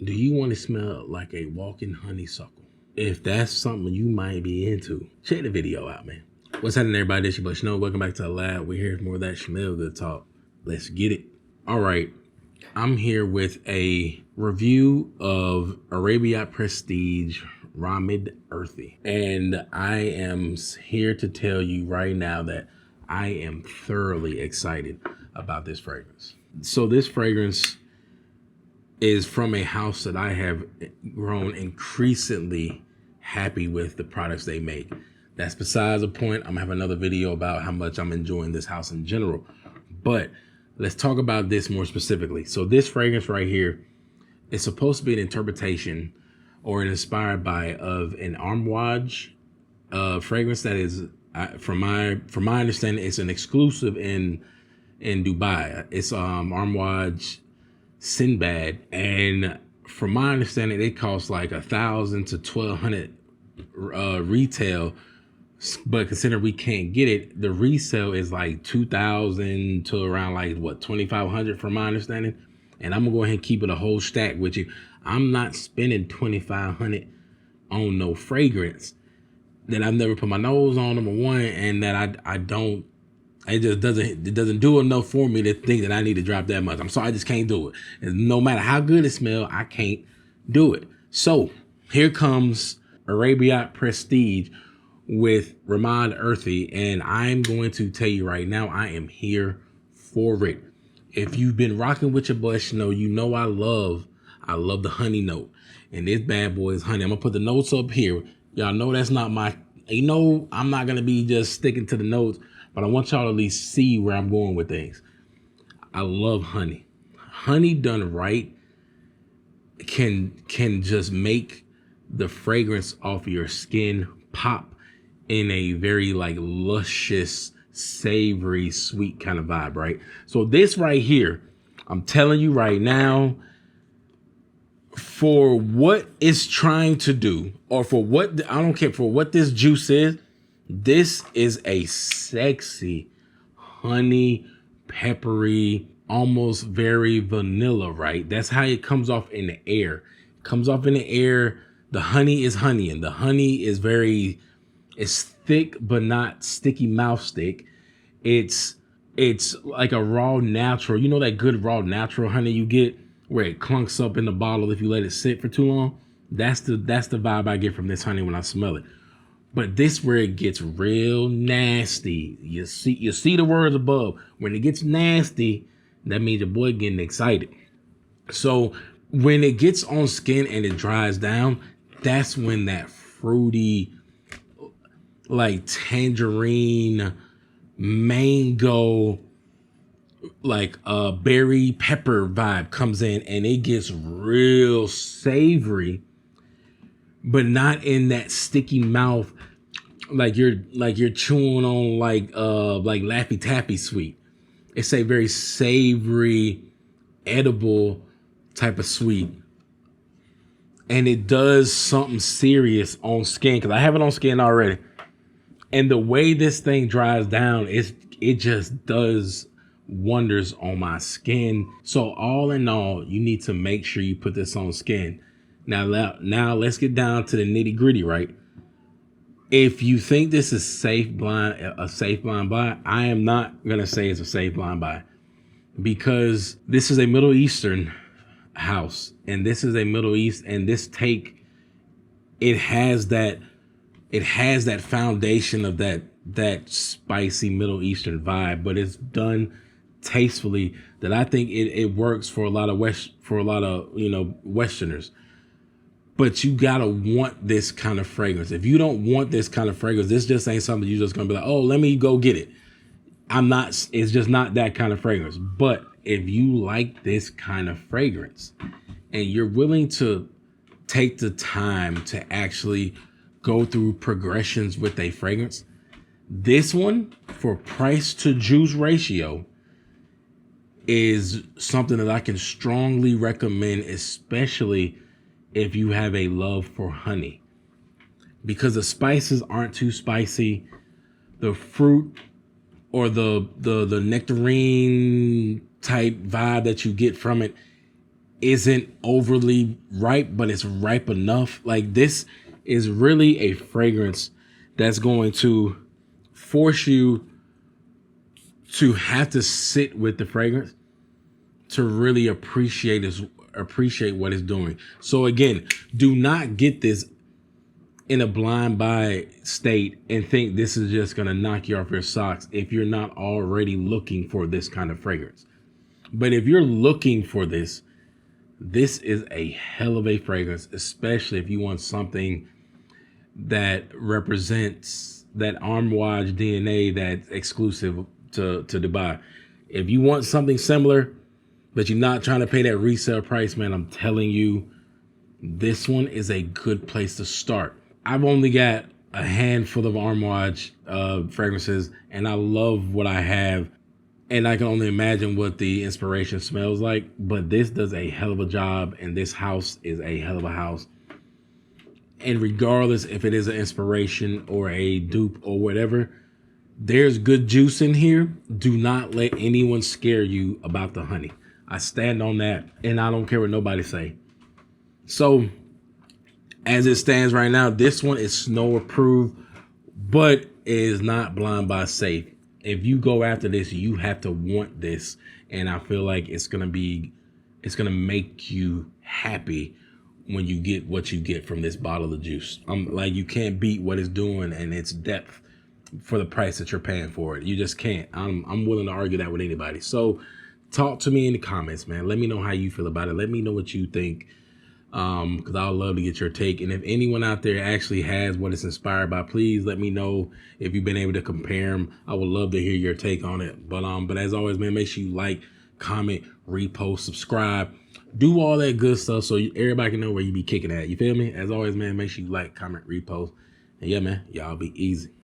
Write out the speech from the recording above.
Do you want to smell like a walking honeysuckle? If that's something you might be into, check the video out, man. What's happening, everybody? It's your boy Snow. Welcome back to the lab. We're here for more of that smell good talk. Let's get it. All right. I'm here with a review of Arabiyat Prestige Ramad Earthy. And I am here to tell you right now that I am thoroughly excited about this fragrance. So this fragrance is from a house that I have grown increasingly happy with the products they make. That's besides the point. I'm gonna have another video about how much I'm enjoying this house in general. But let's talk about this more specifically. So this fragrance right here is supposed to be an interpretation or inspired by of an Armwaj fragrance that is, from my understanding, it's an exclusive in Dubai. It's Armwaj Sinbad, and from my understanding, it costs like $1,000 to $1,200 retail. But considering we can't get it, the resale is like $2,000 to around like what, $2,500 from my understanding. And I'm gonna go ahead and keep it a whole stack with you. I'm not spending $2,500 on no fragrance that I've never put my nose on, number one, and that I don't. It just doesn't do enough for me to think that I need to drop that much. I'm sorry, I just can't do it. And no matter how good it smells, I can't do it. So here comes Arabiyat Prestige with Ramad Earthy, and I'm going to tell you right now, I am here for it. If you've been rocking with your boy Snow, you know I love the honey note, and this bad boy is honey. I'm gonna put the notes up here. Y'all know that's not my, I'm not gonna be just sticking to the notes, but I want y'all to at least see where I'm going with things. I love honey. Honey done right can just make the fragrance off your skin pop in a very like luscious, savory, sweet kind of vibe, right? So this right here, I'm telling you right now, for what it's trying to do, or for what, I don't care, for what this juice is, this is a sexy, honey, peppery, almost very vanilla, right? That's how it comes off in the air. It comes off in the air. The honey is honey, and the honey is it's thick but not sticky mouth stick. It's like a raw natural. You know that good raw natural honey you get where it clunks up in the bottle if you let it sit for too long? That's the vibe I get from this honey when I smell it. But this where it gets real nasty. You see the words above. When it gets nasty, that means your boy getting excited. So when it gets on skin and it dries down, that's when that fruity, like tangerine, mango, like berry pepper vibe comes in, and it gets real savory, but not in that sticky mouth like you're chewing on like Laffy Taffy sweet. It's a very savory, edible type of sweet, and it does something serious on skin, because I have it on skin already. And the way this thing dries down, it just does wonders on my skin. So all in all, you need to make sure you put this on skin. Now let's get down to the nitty gritty, right? If you think this is a safe blind buy, I am not gonna say it's a safe blind buy, because this is a Middle Eastern house, and this is a Middle East, and this it has that foundation of that spicy Middle Eastern vibe, but it's done tastefully that I think it works for a lot of Westerners. But you gotta want this kind of fragrance. If you don't want this kind of fragrance, this just ain't something you're just gonna be like, oh, let me go get it. It's just not that kind of fragrance. But if you like this kind of fragrance and you're willing to take the time to actually go through progressions with a fragrance, this one, for price to juice ratio, is something that I can strongly recommend, especially if you have a love for honey, because the spices aren't too spicy. The fruit or the nectarine type vibe that you get from it isn't overly ripe, but it's ripe enough. Like, this is really a fragrance that's going to force you to have to sit with the fragrance to really appreciate what it's doing. So again, do not get this in a blind buy state and think this is just going to knock you off your socks if you're not already looking for this kind of fragrance. But if you're looking for this, this is a hell of a fragrance, especially if you want something that represents that Armouage DNA that's exclusive to Dubai. If you want something similar, but you're not trying to pay that resale price, man, I'm telling you, this one is a good place to start. I've only got a handful of Armouage fragrances, and I love what I have. And I can only imagine what the inspiration smells like. But this does a hell of a job, and this house is a hell of a house. And regardless if it is an inspiration or a dupe or whatever, there's good juice in here. Do not let anyone scare you about the honey. I stand on that, and I don't care what nobody say. So, as it stands right now, this one is snow approved, but it is not blind buy safe. If you go after this, you have to want this, and I feel like it's gonna make you happy when you get what you get from this bottle of juice. Like, you can't beat what it's doing and its depth for the price that you're paying for it. You just can't. I'm willing to argue that with anybody. So talk to me in the comments, man. Let me know how you feel about it. Let me know what you think, because I'd love to get your take. And if anyone out there actually has what it's inspired by, please let me know if you've been able to compare them. I would love to hear your take on it. But as always, man, make sure you like, comment, repost, subscribe, do all that good stuff so everybody can know where you be kicking at. You feel me? As always, man, make sure you like, comment, repost. And yeah, man, y'all be easy.